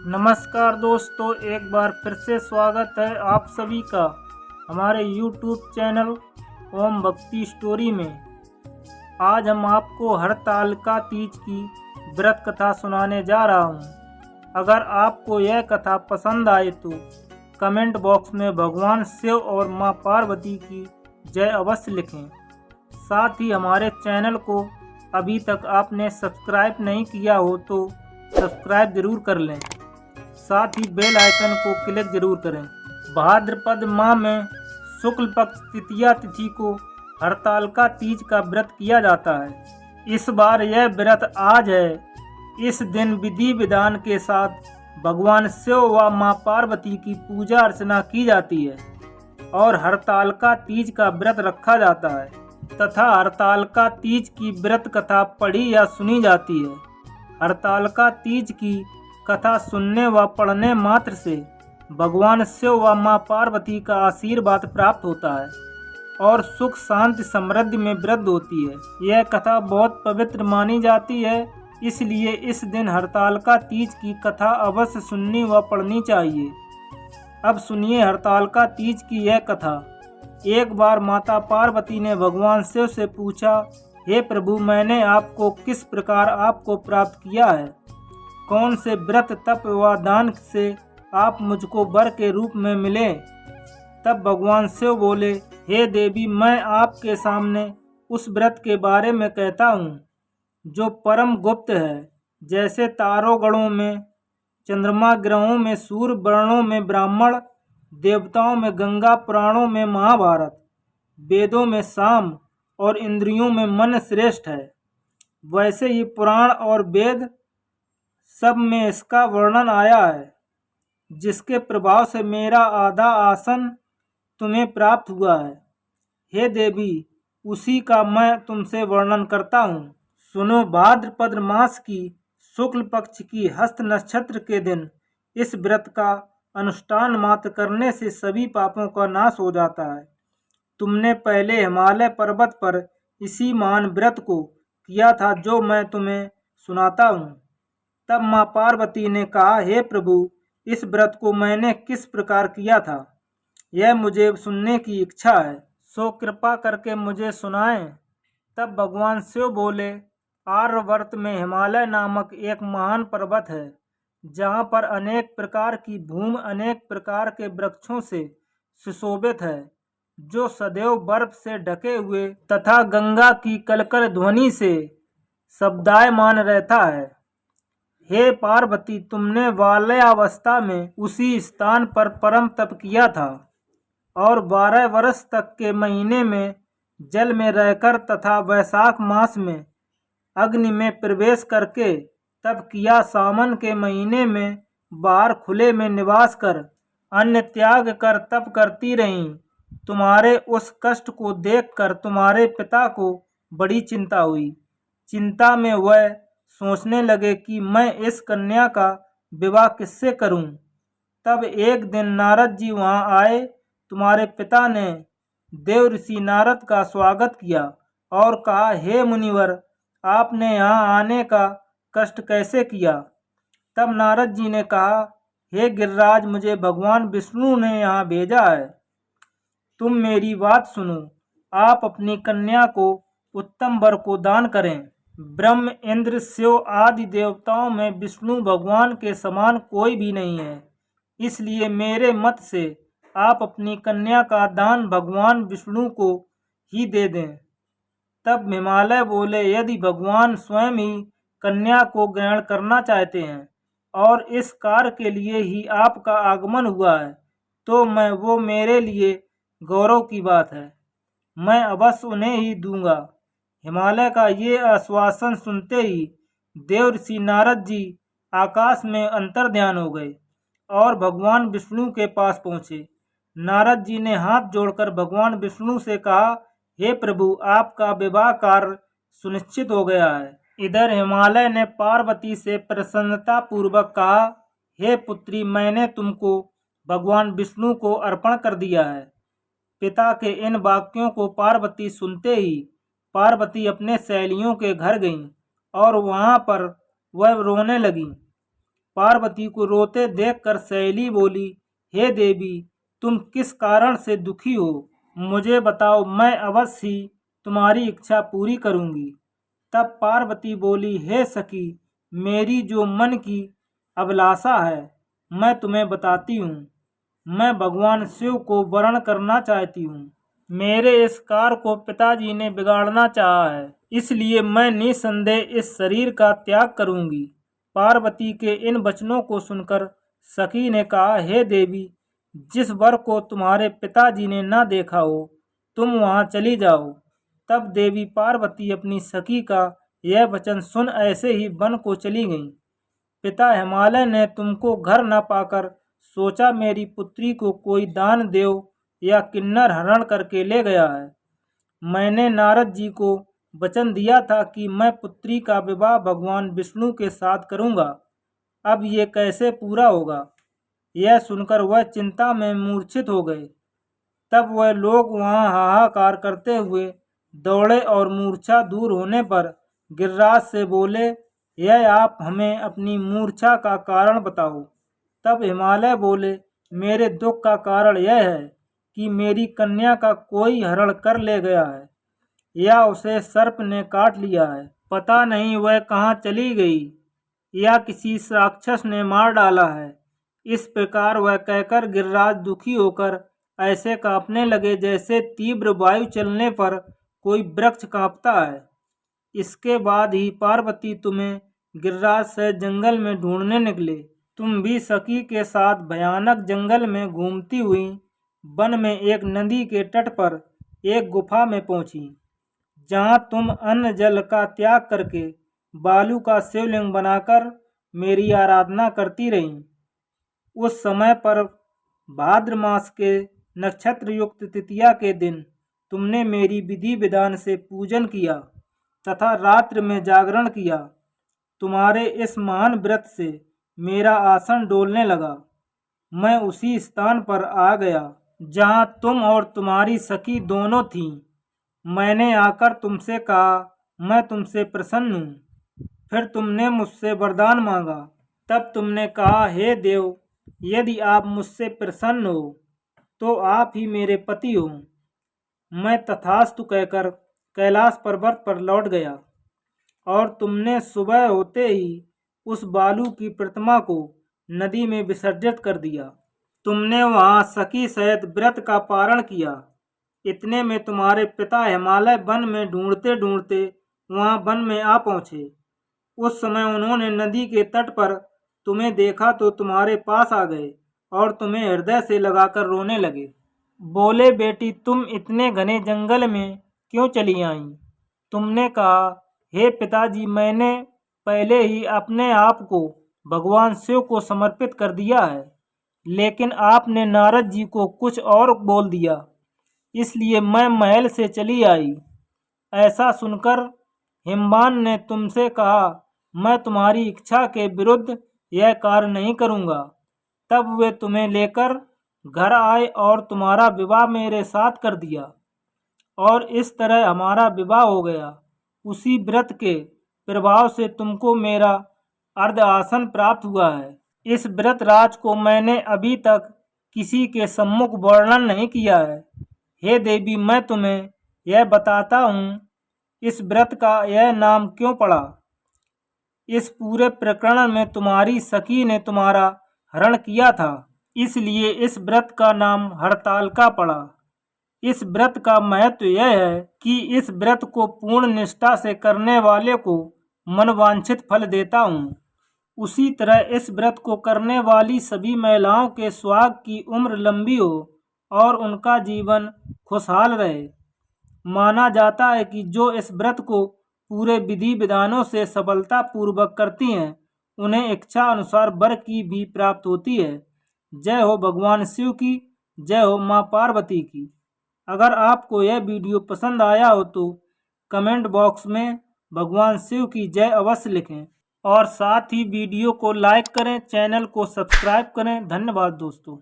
नमस्कार दोस्तों, एक बार फिर से स्वागत है आप सभी का हमारे YouTube चैनल ओम भक्ति स्टोरी में। आज हम आपको हरतालिका तीज की व्रत कथा सुनाने जा रहा हूँ। अगर आपको यह कथा पसंद आए तो कमेंट बॉक्स में भगवान शिव और माँ पार्वती की जय अवश्य लिखें। साथ ही हमारे चैनल को अभी तक आपने सब्सक्राइब नहीं किया हो तो सब्सक्राइब जरूर कर लें। साथ ही बेल आइकन को क्लिक जरूर करें। भाद्रपद माह में शुक्ल पक्ष तृतीया तिथि को हरतालिका तीज का व्रत किया जाता है। इस बार यह व्रत आज है। इस दिन विधि विधान के साथ भगवान शिव व मां पार्वती की पूजा अर्चना की जाती है और हरतालिका तीज का व्रत रखा जाता है तथा हरतालिका तीज की व्रत कथा पढ़ी या सुनी जाती है। हरतालिका तीज की कथा सुनने व पढ़ने मात्र से भगवान शिव व मां पार्वती का आशीर्वाद प्राप्त होता है और सुख शांति समृद्धि में वृद्धि होती है। यह कथा बहुत पवित्र मानी जाती है, इसलिए इस दिन हरतालिका तीज की कथा अवश्य सुननी व पढ़नी चाहिए। अब सुनिए हरतालिका तीज की यह कथा। एक बार माता पार्वती ने भगवान शिव से पूछा, हे प्रभु, मैंने आपको किस प्रकार आपको प्राप्त किया है? कौन से व्रत तप व दान से आप मुझको वर के रूप में मिले? तब भगवान शिव बोले, हे देवी, मैं आपके सामने उस व्रत के बारे में कहता हूँ जो परम गुप्त है। जैसे तारों गणों में, चंद्रमा ग्रहों में, सूर्य वर्णों में ब्राह्मण, देवताओं में गंगा, पुराणों में महाभारत, वेदों में साम और इंद्रियों में मन श्रेष्ठ है, वैसे ही पुराण और वेद सब में इसका वर्णन आया है, जिसके प्रभाव से मेरा आधा आसन तुम्हें प्राप्त हुआ है। हे देवी, उसी का मैं तुमसे वर्णन करता हूँ। सुनो, भाद्रपद मास की शुक्ल पक्ष की हस्त नक्षत्र के दिन इस व्रत का अनुष्ठान मात्र करने से सभी पापों का नाश हो जाता है। तुमने पहले हिमालय पर्वत पर इसी महान व्रत को किया था जो मैं तुम्हें सुनाता हूँ। तब माँ पार्वती ने कहा, हे प्रभु, इस व्रत को मैंने किस प्रकार किया था यह मुझे सुनने की इच्छा है, सो कृपा करके मुझे सुनाएं। तब भगवान शिव बोले, आर्यवर्त में हिमालय नामक एक महान पर्वत है, जहाँ पर अनेक प्रकार की भूमि अनेक प्रकार के वृक्षों से सुशोभित है, जो सदैव बर्फ से ढके हुए तथा गंगा की कलकल ध्वनि से शब्दायमान रहता है। हे पार्वती, तुमने बाल्यावस्था में उसी स्थान पर परम तप किया था और 12 वर्ष तक के महीने में जल में रहकर तथा वैशाख मास में अग्नि में प्रवेश करके तप किया। सावन के महीने में बाहर खुले में निवास कर अन्न त्याग कर तप करती रहीं। तुम्हारे उस कष्ट को देखकर तुम्हारे पिता को बड़ी चिंता हुई। चिंता में वह सोचने लगे कि मैं इस कन्या का विवाह किससे करूं। तब एक दिन नारद जी वहां आए। तुम्हारे पिता ने देव ऋषि नारद का स्वागत किया और कहा, हे मुनिवर, आपने यहाँ आने का कष्ट कैसे किया? तब नारद जी ने कहा, हे गिरिराज, मुझे भगवान विष्णु ने यहाँ भेजा है। तुम मेरी बात सुनो। आप अपनी कन्या को उत्तम वर को दान करें। ब्रह्म, इंद्र, शिव आदि देवताओं में विष्णु भगवान के समान कोई भी नहीं है, इसलिए मेरे मत से आप अपनी कन्या का दान भगवान विष्णु को ही दे दें। तब हिमालय बोले, यदि भगवान स्वयं ही कन्या को ग्रहण करना चाहते हैं और इस कार्य के लिए ही आपका आगमन हुआ है, तो वो मेरे लिए गौरव की बात है। मैं अवश्य उन्हें ही दूंगा। हिमालय का ये आश्वासन सुनते ही देव ऋषि नारद जी आकाश में अंतर्ध्यान हो गए और भगवान विष्णु के पास पहुँचे। नारद जी ने हाथ जोड़कर भगवान विष्णु से कहा, हे प्रभु, आपका विवाह कार्य सुनिश्चित हो गया है। इधर हिमालय ने पार्वती से प्रसन्नता पूर्वक कहा, हे पुत्री, मैंने तुमको भगवान विष्णु को अर्पण कर दिया है। पिता के इन वाक्यों को पार्वती सुनते ही पार्वती अपने सहेलियों के घर गईं और वहां पर वह रोने लगी। पार्वती को रोते देखकर शैली बोली, हे देवी, तुम किस कारण से दुखी हो? मुझे बताओ, मैं अवश्य ही तुम्हारी इच्छा पूरी करूंगी। तब पार्वती बोली, हे सखी, मेरी जो मन की अभिलाषा है मैं तुम्हें बताती हूँ। मैं भगवान शिव को वरण करना चाहती हूँ। मेरे इस कार्य को पिताजी ने बिगाड़ना चाहा है, इसलिए मैं निसंदेह इस शरीर का त्याग करूंगी। पार्वती के इन वचनों को सुनकर सखी ने कहा, हे देवी, जिस वर को तुम्हारे पिताजी ने न देखा हो तुम वहां चली जाओ। तब देवी पार्वती अपनी सखी का यह वचन सुन ऐसे ही वन को चली गईं। पिता हिमालय ने तुमको घर न पाकर सोचा मेरी पुत्री को कोई दान देव या किन्नर हरण करके ले गया है। मैंने नारद जी को वचन दिया था कि मैं पुत्री का विवाह भगवान विष्णु के साथ करूंगा। अब ये कैसे पूरा होगा? यह सुनकर वह चिंता में मूर्छित हो गए। तब वह लोग वहां हाहाकार करते हुए दौड़े और मूर्छा दूर होने पर गिरिराज से बोले, यह आप हमें अपनी मूर्छा का कारण बताओ। तब हिमालय बोले, मेरे दुख का कारण यह है कि मेरी कन्या का कोई हरण कर ले गया है या उसे सर्प ने काट लिया है। पता नहीं वह कहाँ चली गई या किसी राक्षस ने मार डाला है। इस प्रकार वह कहकर गिरिराज दुखी होकर ऐसे कांपने लगे जैसे तीव्र वायु चलने पर कोई वृक्ष कांपता है। इसके बाद ही पार्वती तुम्हें गिरिराज से जंगल में ढूंढने निकले। तुम भी सखी के साथ भयानक जंगल में घूमती हुई वन में एक नदी के तट पर एक गुफा में पहुंची, जहां तुम अन्न जल का त्याग करके बालू का शिवलिंग बनाकर मेरी आराधना करती रहीं। उस समय पर भाद्र मास के नक्षत्र युक्त तृतीया के दिन तुमने मेरी विधि विधान से पूजन किया तथा रात्रि में जागरण किया। तुम्हारे इस महान व्रत से मेरा आसन डोलने लगा। मैं उसी स्थान पर आ गया जहां तुम और तुम्हारी सखी दोनों थीं। मैंने आकर तुमसे कहा, मैं तुमसे प्रसन्न हूँ। फिर तुमने मुझसे वरदान मांगा। तब तुमने कहा, हे देव, यदि आप मुझसे प्रसन्न हो तो आप ही मेरे पति हो। मैं तथास्तु कहकर कैलाश पर्वत पर लौट गया और तुमने सुबह होते ही उस बालू की प्रतिमा को नदी में विसर्जित कर दिया। तुमने वहां सखी सहित व्रत का पारण किया। इतने में तुम्हारे पिता हिमालय वन में ढूंढते ढूंढते वहां वन में आ पहुंचे। उस समय उन्होंने नदी के तट पर तुम्हें देखा तो तुम्हारे पास आ गए और तुम्हें हृदय से लगाकर रोने लगे। बोले, बेटी, तुम इतने घने जंगल में क्यों चली आई? तुमने कहा, हे पिताजी, मैंने पहले ही अपने आप को भगवान शिव को समर्पित कर दिया है, लेकिन आपने नारद जी को कुछ और बोल दिया, इसलिए मैं महल से चली आई। ऐसा सुनकर हिमवान ने तुमसे कहा, मैं तुम्हारी इच्छा के विरुद्ध यह कार्य नहीं करूँगा। तब वे तुम्हें लेकर घर आए और तुम्हारा विवाह मेरे साथ कर दिया और इस तरह हमारा विवाह हो गया। उसी व्रत के प्रभाव से तुमको मेरा अर्ध आसन प्राप्त हुआ है। इस व्रत राज को मैंने अभी तक किसी के सम्मुख वर्णन नहीं किया है। हे देवी, मैं तुम्हें यह बताता हूँ, इस व्रत का यह नाम क्यों पड़ा। इस पूरे प्रकरण में तुम्हारी सखी ने तुम्हारा हरण किया था, इसलिए इस व्रत का नाम हड़तालिका पड़ा। इस व्रत का महत्व यह है कि इस व्रत को पूर्ण निष्ठा से करने वाले को मनवांछित फल देता हूँ। उसी तरह इस व्रत को करने वाली सभी महिलाओं के सुहाग की उम्र लंबी हो और उनका जीवन खुशहाल रहे। माना जाता है कि जो इस व्रत को पूरे विधि विधानों से सफलता पूर्वक करती हैं, उन्हें इच्छा अनुसार वर की भी प्राप्त होती है। जय हो भगवान शिव की, जय हो माँ पार्वती की। अगर आपको यह वीडियो पसंद आया हो तो कमेंट बॉक्स में भगवान शिव की जय अवश्य लिखें और साथ ही वीडियो को लाइक करें, चैनल को सब्सक्राइब करें। धन्यवाद दोस्तों।